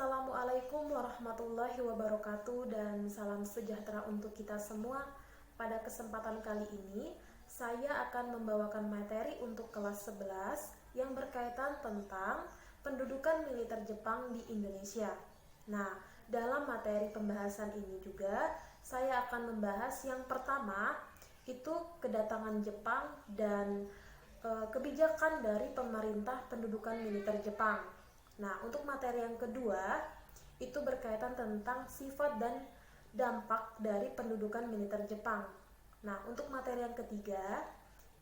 Assalamualaikum warahmatullahi wabarakatuh dan salam sejahtera untuk kita semua. Pada kesempatan kali ini, saya akan membawakan materi untuk kelas 11 yang berkaitan tentang pendudukan militer Jepang di Indonesia. Nah, dalam materi pembahasan ini juga, saya akan membahas yang pertama, itu kedatangan Jepang dan kebijakan dari pemerintah pendudukan militer Jepang. Nah, untuk materi yang kedua itu berkaitan tentang sifat dan dampak dari pendudukan militer Jepang. Nah, untuk materi yang ketiga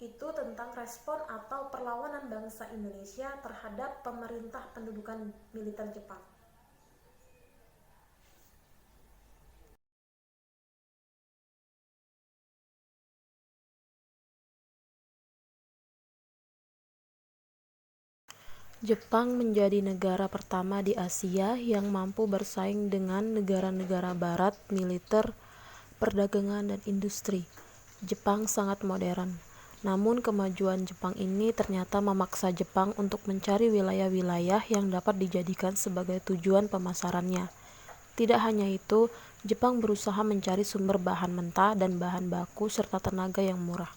itu tentang respon atau perlawanan bangsa Indonesia terhadap pemerintah pendudukan militer Jepang. Jepang menjadi negara pertama di Asia yang mampu bersaing dengan negara-negara barat militer, perdagangan, dan industri. Jepang sangat modern. Namun kemajuan Jepang ini ternyata memaksa Jepang untuk mencari wilayah-wilayah yang dapat dijadikan sebagai tujuan pemasarannya. Tidak hanya itu, Jepang berusaha mencari sumber bahan mentah dan bahan baku serta tenaga yang murah.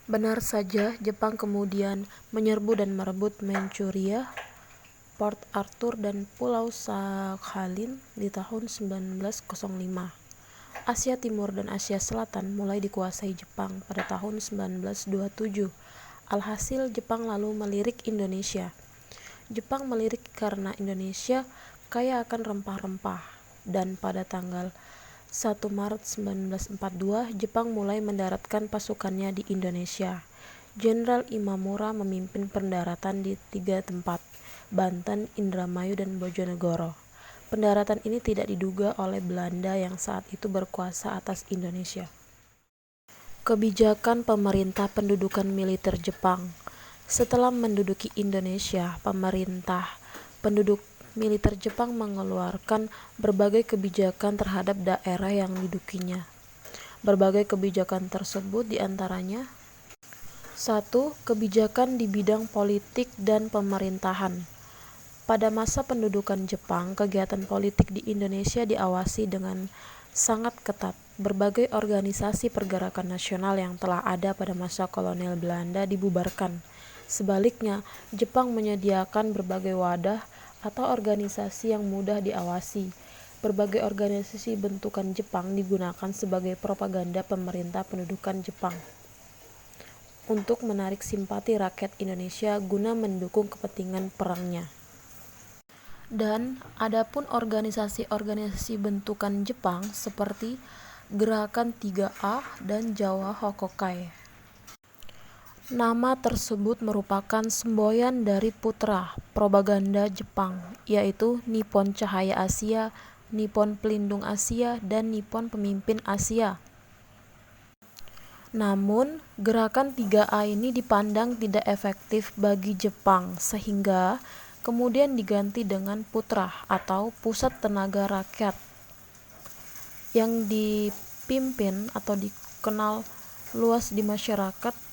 Benar saja, Jepang kemudian menyerbu dan merebut Manchuria, Port Arthur, dan Pulau Sakhalin di tahun 1905. Asia Timur dan Asia Selatan mulai dikuasai Jepang pada tahun 1927. Alhasil, Jepang lalu melirik Indonesia. Jepang melirik karena Indonesia kaya akan rempah-rempah, dan pada tanggal 1 Maret 1942, Jepang mulai mendaratkan pasukannya di Indonesia. Jenderal Imamura memimpin pendaratan di 3 tempat, Banten, Indramayu, dan Bojonegoro. Pendaratan ini tidak diduga oleh Belanda yang saat itu berkuasa atas Indonesia. Kebijakan pemerintah pendudukan militer Jepang. Setelah menduduki Indonesia, pemerintah penduduk militer Jepang mengeluarkan berbagai kebijakan terhadap daerah yang didudukinya. Berbagai kebijakan tersebut diantaranya: 1. Kebijakan di bidang politik dan pemerintahan. Pada masa pendudukan Jepang, kegiatan politik di Indonesia diawasi dengan sangat ketat. Berbagai organisasi pergerakan nasional yang telah ada pada masa kolonial Belanda dibubarkan. Sebaliknya, Jepang menyediakan berbagai wadah atau organisasi yang mudah diawasi. Berbagai organisasi bentukan Jepang digunakan sebagai propaganda pemerintah pendudukan Jepang untuk menarik simpati rakyat Indonesia guna mendukung kepentingan perangnya. Dan adapun organisasi-organisasi bentukan Jepang seperti Gerakan 3A dan Jawa Hokokai. Nama tersebut merupakan semboyan dari putra propaganda Jepang, yaitu Nippon Cahaya Asia, Nippon Pelindung Asia, dan Nippon Pemimpin Asia. Namun, gerakan 3A ini dipandang tidak efektif bagi Jepang, sehingga kemudian diganti dengan Putra atau Pusat Tenaga Rakyat, yang dipimpin atau dikenal luas di masyarakat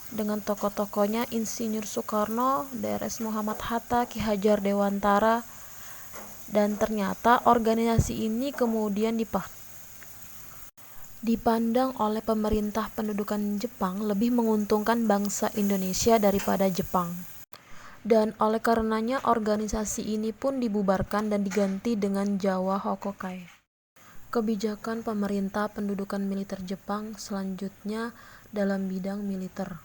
dengan tokoh-tokohnya Insinyur Soekarno, Drs. Muhammad Hatta, Ki Hajar Dewantara, dan ternyata organisasi ini kemudian dipandang oleh pemerintah pendudukan Jepang lebih menguntungkan bangsa Indonesia daripada Jepang. Dan oleh karenanya organisasi ini pun dibubarkan dan diganti dengan Jawa Hokokai. Kebijakan pemerintah pendudukan militer Jepang selanjutnya dalam bidang militer.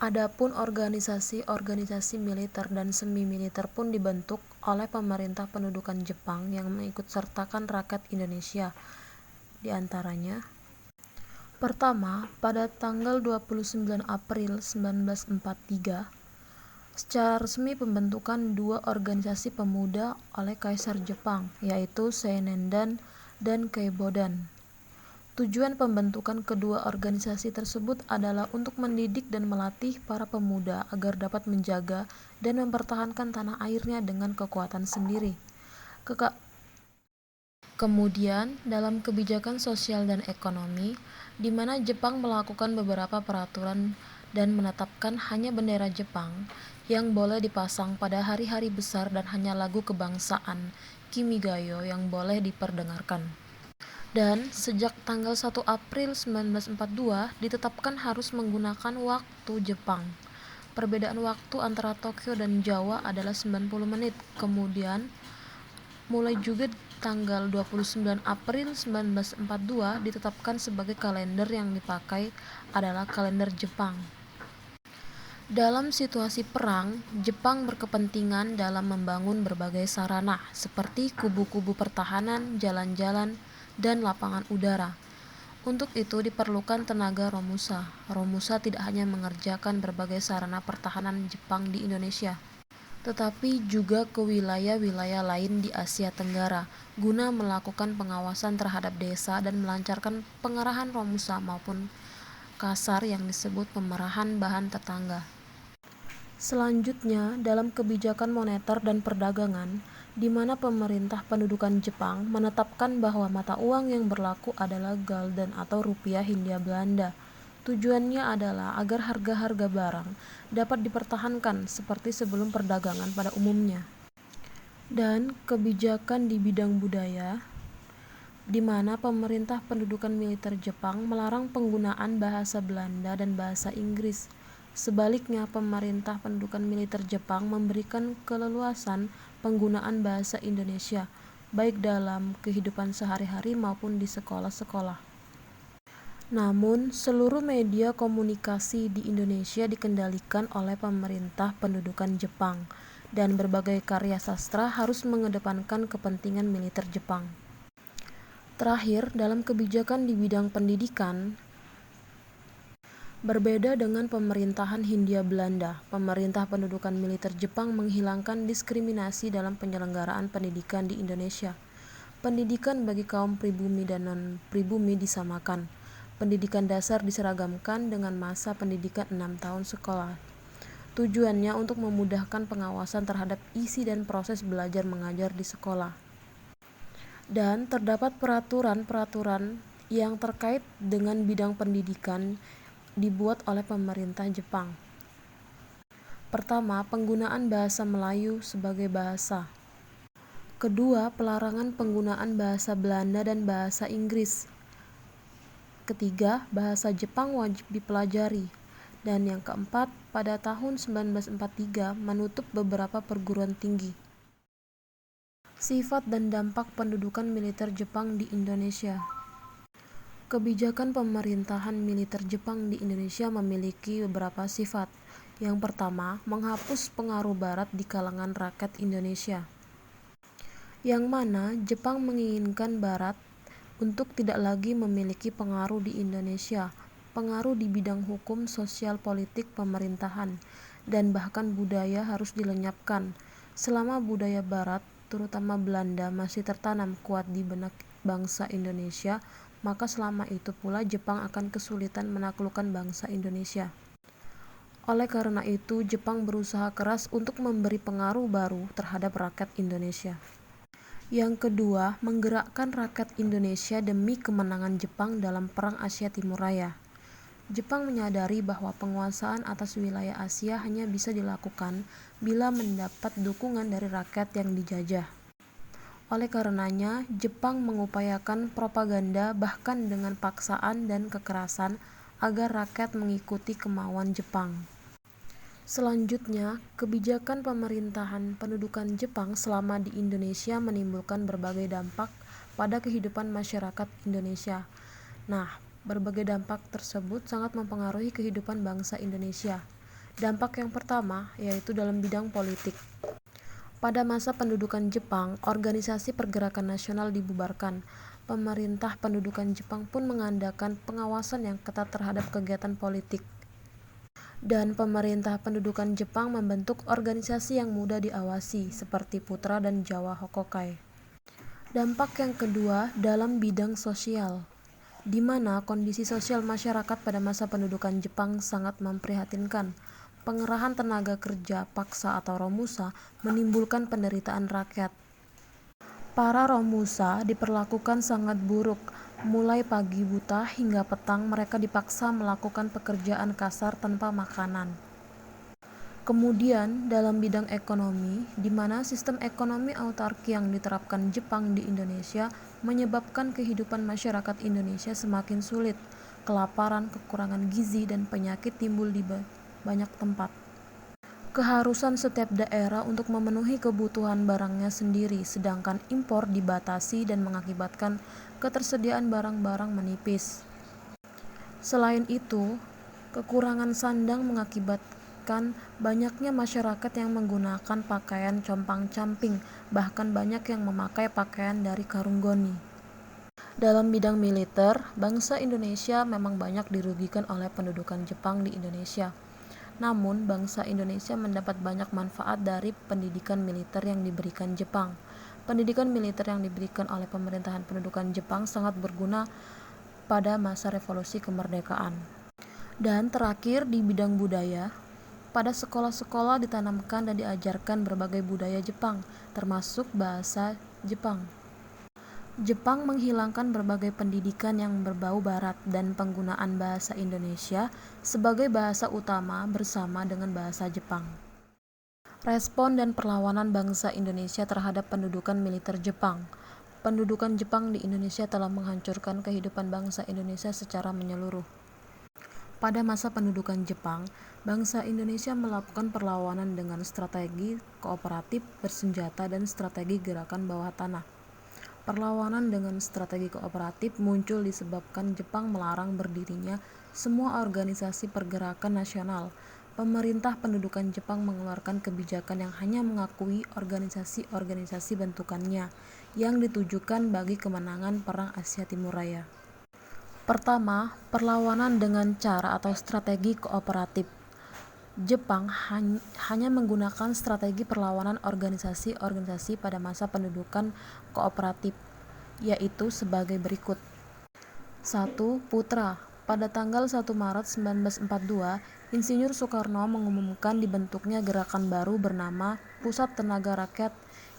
Adapun organisasi-organisasi militer dan semi-militer pun dibentuk oleh pemerintah pendudukan Jepang yang mengikutsertakan rakyat Indonesia. Di antaranya: pertama, pada tanggal 29 April 1943, secara resmi pembentukan dua organisasi pemuda oleh Kaisar Jepang, yaitu Seinendan dan Keibodan. Tujuan pembentukan kedua organisasi tersebut adalah untuk mendidik dan melatih para pemuda agar dapat menjaga dan mempertahankan tanah airnya dengan kekuatan sendiri. Kemudian, dalam kebijakan sosial dan ekonomi, di mana Jepang melakukan beberapa peraturan dan menetapkan hanya bendera Jepang, yang boleh dipasang pada hari-hari besar dan hanya lagu kebangsaan Kimigayo yang boleh diperdengarkan. Dan sejak tanggal 1 April 1942 ditetapkan harus menggunakan waktu Jepang. Perbedaan waktu antara Tokyo dan Jawa adalah 90 menit. Kemudian mulai juga tanggal 29 April 1942 ditetapkan sebagai kalender yang dipakai adalah kalender Jepang. Dalam situasi perang, Jepang berkepentingan dalam membangun berbagai sarana seperti kubu-kubu pertahanan, jalan-jalan, dan lapangan udara. Untuk itu diperlukan tenaga Romusa. Romusa tidak hanya mengerjakan berbagai sarana pertahanan Jepang di Indonesia, tetapi juga ke wilayah-wilayah lain di Asia Tenggara guna melakukan pengawasan terhadap desa dan melancarkan pengerahan Romusa maupun kasar yang disebut pemerahan bahan tetangga. Selanjutnya, dalam kebijakan moneter dan perdagangan, di mana pemerintah pendudukan Jepang menetapkan bahwa mata uang yang berlaku adalah gulden atau rupiah Hindia Belanda. Tujuannya adalah agar harga-harga barang dapat dipertahankan seperti sebelum perdagangan pada umumnya. Dan kebijakan di bidang budaya, di mana pemerintah pendudukan militer Jepang melarang penggunaan bahasa Belanda dan bahasa Inggris. Sebaliknya, pemerintah pendudukan militer Jepang memberikan keleluasan penggunaan bahasa Indonesia, baik dalam kehidupan sehari-hari maupun di sekolah-sekolah. Namun, seluruh media komunikasi di Indonesia dikendalikan oleh pemerintah pendudukan Jepang, dan berbagai karya sastra harus mengedepankan kepentingan militer Jepang. Terakhir, dalam kebijakan di bidang pendidikan, berbeda dengan pemerintahan Hindia Belanda, pemerintah pendudukan militer Jepang menghilangkan diskriminasi dalam penyelenggaraan pendidikan di Indonesia. Pendidikan bagi kaum pribumi dan non-pribumi disamakan. Pendidikan dasar diseragamkan dengan masa pendidikan 6 tahun sekolah. Tujuannya untuk memudahkan pengawasan terhadap isi dan proses belajar mengajar di sekolah. Dan terdapat peraturan-peraturan yang terkait dengan bidang pendidikan dibuat oleh pemerintah Jepang. Pertama, penggunaan bahasa Melayu sebagai bahasa. Kedua, pelarangan penggunaan bahasa Belanda dan bahasa Inggris. Ketiga, bahasa Jepang wajib dipelajari. Dan yang keempat, pada tahun 1943 menutup beberapa perguruan tinggi. Sifat dan dampak pendudukan militer Jepang di Indonesia. Kebijakan pemerintahan militer Jepang di Indonesia memiliki beberapa sifat. Yang pertama, menghapus pengaruh Barat di kalangan rakyat Indonesia. Yang mana Jepang menginginkan Barat untuk tidak lagi memiliki pengaruh di Indonesia, pengaruh di bidang hukum, sosial, politik, pemerintahan, dan bahkan budaya harus dilenyapkan. Selama budaya Barat, terutama Belanda, masih tertanam kuat di benak bangsa Indonesia, maka selama itu pula Jepang akan kesulitan menaklukkan bangsa Indonesia. Oleh karena itu, Jepang berusaha keras untuk memberi pengaruh baru terhadap rakyat Indonesia. Yang kedua, menggerakkan rakyat Indonesia demi kemenangan Jepang dalam Perang Asia Timur Raya. Jepang menyadari bahwa penguasaan atas wilayah Asia hanya bisa dilakukan bila mendapat dukungan dari rakyat yang dijajah. Oleh karenanya, Jepang mengupayakan propaganda bahkan dengan paksaan dan kekerasan agar rakyat mengikuti kemauan Jepang. Selanjutnya, kebijakan pemerintahan pendudukan Jepang selama di Indonesia menimbulkan berbagai dampak pada kehidupan masyarakat Indonesia. Nah, berbagai dampak tersebut sangat mempengaruhi kehidupan bangsa Indonesia. Dampak yang pertama yaitu dalam bidang politik. Pada masa pendudukan Jepang, organisasi pergerakan nasional dibubarkan. Pemerintah pendudukan Jepang pun mengadakan pengawasan yang ketat terhadap kegiatan politik. Dan pemerintah pendudukan Jepang membentuk organisasi yang mudah diawasi, seperti Putra dan Jawa Hokokai. Dampak yang kedua dalam bidang sosial, di mana kondisi sosial masyarakat pada masa pendudukan Jepang sangat memprihatinkan. Pengerahan tenaga kerja paksa atau Romusa menimbulkan penderitaan rakyat. Para Romusa diperlakukan sangat buruk. Mulai pagi buta hingga petang mereka dipaksa melakukan pekerjaan kasar tanpa makanan. Kemudian dalam bidang ekonomi, di mana sistem ekonomi autarki yang diterapkan Jepang di Indonesia menyebabkan kehidupan masyarakat Indonesia semakin sulit, kelaparan, kekurangan gizi, dan penyakit timbul di banyak tempat. Keharusan setiap daerah untuk memenuhi kebutuhan barangnya sendiri, sedangkan impor dibatasi dan mengakibatkan ketersediaan barang-barang menipis. Selain itu, kekurangan sandang mengakibatkan banyaknya masyarakat yang menggunakan pakaian compang-camping, bahkan banyak yang memakai pakaian dari karung goni. Dalam bidang militer, bangsa Indonesia memang banyak dirugikan oleh pendudukan Jepang di Indonesia. Namun, bangsa Indonesia mendapat banyak manfaat dari pendidikan militer yang diberikan Jepang. Pendidikan militer yang diberikan oleh pemerintahan pendudukan Jepang sangat berguna pada masa revolusi kemerdekaan. Dan terakhir, di bidang budaya, pada sekolah-sekolah ditanamkan dan diajarkan berbagai budaya Jepang, termasuk bahasa Jepang. Jepang menghilangkan berbagai pendidikan yang berbau barat dan penggunaan bahasa Indonesia sebagai bahasa utama bersama dengan bahasa Jepang. Respon dan perlawanan bangsa Indonesia terhadap pendudukan militer Jepang. Pendudukan Jepang di Indonesia telah menghancurkan kehidupan bangsa Indonesia secara menyeluruh. Pada masa pendudukan Jepang, bangsa Indonesia melakukan perlawanan dengan strategi kooperatif bersenjata dan strategi gerakan bawah tanah. Perlawanan dengan strategi kooperatif muncul disebabkan Jepang melarang berdirinya semua organisasi pergerakan nasional. Pemerintah pendudukan Jepang mengeluarkan kebijakan yang hanya mengakui organisasi-organisasi bentukannya yang ditujukan bagi kemenangan Perang Asia Timur Raya. Pertama, perlawanan dengan cara atau strategi kooperatif. Jepang hanya menggunakan strategi perlawanan organisasi-organisasi pada masa pendudukan kooperatif, yaitu sebagai berikut. 1. Putra. Pada tanggal 1 Maret 1942, Insinyur Soekarno mengumumkan dibentuknya gerakan baru bernama Pusat Tenaga Rakyat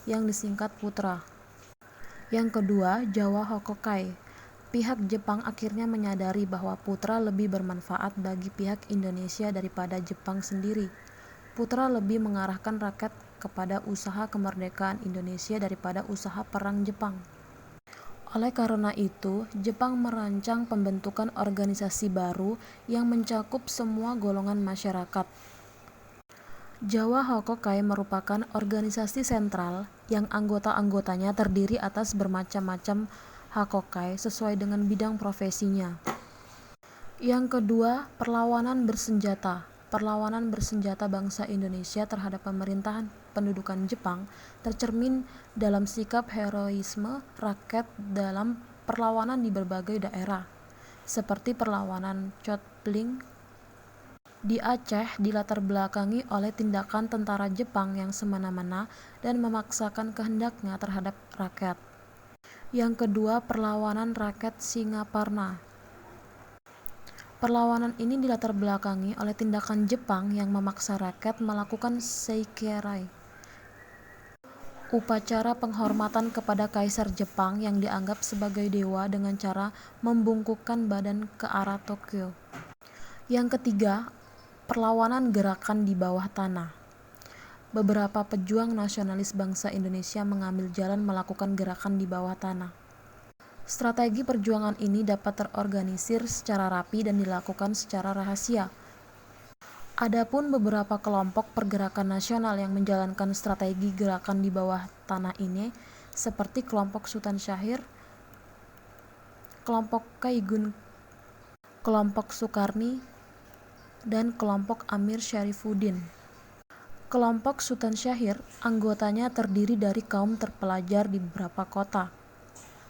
yang disingkat Putra. Yang kedua, Jawa Hokokai. Pihak Jepang akhirnya menyadari bahwa Putra lebih bermanfaat bagi pihak Indonesia daripada Jepang sendiri. Putra lebih mengarahkan rakyat kepada usaha kemerdekaan Indonesia daripada usaha perang Jepang. Oleh karena itu, Jepang merancang pembentukan organisasi baru yang mencakup semua golongan masyarakat. Jawa Hokokai merupakan organisasi sentral yang anggota-anggotanya terdiri atas bermacam-macam Hakokai sesuai dengan bidang profesinya. Yang kedua, perlawanan bersenjata. Perlawanan bersenjata bangsa Indonesia terhadap pemerintahan pendudukan Jepang tercermin dalam sikap heroisme rakyat dalam perlawanan di berbagai daerah, seperti perlawanan Chotpling di Aceh dilatar belakangi oleh tindakan tentara Jepang yang semena-mena dan memaksakan kehendaknya terhadap rakyat. Yang kedua, perlawanan rakyat Singaparna. Perlawanan ini dilatar belakangi oleh tindakan Jepang yang memaksa rakyat melakukan Seikirai, upacara penghormatan kepada Kaisar Jepang yang dianggap sebagai dewa dengan cara membungkukkan badan ke arah Tokyo. Yang ketiga, perlawanan gerakan di bawah tanah. Beberapa pejuang nasionalis bangsa Indonesia mengambil jalan melakukan gerakan di bawah tanah. Strategi perjuangan ini dapat terorganisir secara rapi dan dilakukan secara rahasia. Adapun beberapa kelompok pergerakan nasional yang menjalankan strategi gerakan di bawah tanah ini, seperti kelompok Sultan Syahrir, kelompok Kaigun, kelompok Sukarni, dan kelompok Amir Syarifuddin. Kelompok Sultan Syahrir, anggotanya terdiri dari kaum terpelajar di beberapa kota.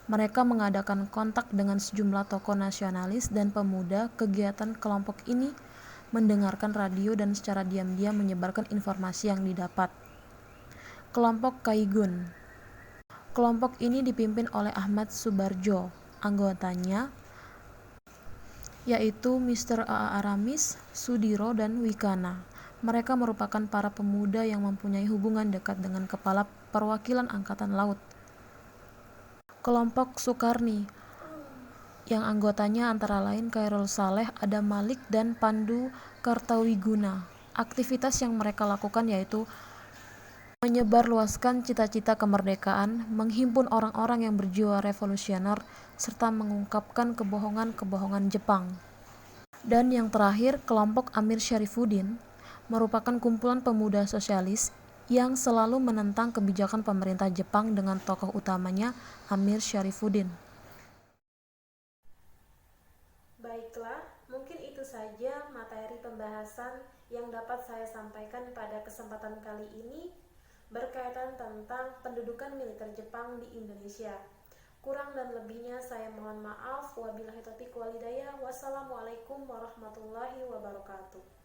Mereka mengadakan kontak dengan sejumlah tokoh nasionalis dan pemuda. Kegiatan kelompok ini mendengarkan radio dan secara diam-diam menyebarkan informasi yang didapat. Kelompok Kaigun. Kelompok ini dipimpin oleh Ahmad Subarjo. Anggotanya yaitu Mr. A.A. Aramis, Sudiro, dan Wikana. Mereka merupakan para pemuda yang mempunyai hubungan dekat dengan Kepala Perwakilan Angkatan Laut. Kelompok Sukarni, yang anggotanya antara lain Khairul Saleh, Adam Malik, dan Pandu Kartawiguna. Aktivitas yang mereka lakukan yaitu menyebarluaskan cita-cita kemerdekaan, menghimpun orang-orang yang berjiwa revolusioner, serta mengungkapkan kebohongan-kebohongan Jepang. Dan yang terakhir, kelompok Amir Syarifuddin merupakan kumpulan pemuda sosialis yang selalu menentang kebijakan pemerintah Jepang dengan tokoh utamanya Amir Syarifuddin. Baiklah, mungkin itu saja materi pembahasan yang dapat saya sampaikan pada kesempatan kali ini berkaitan tentang pendudukan militer Jepang di Indonesia. Kurang dan lebihnya saya mohon maaf. Wabillahi taufiq wal hidayah. Wassalamualaikum warahmatullahi wabarakatuh.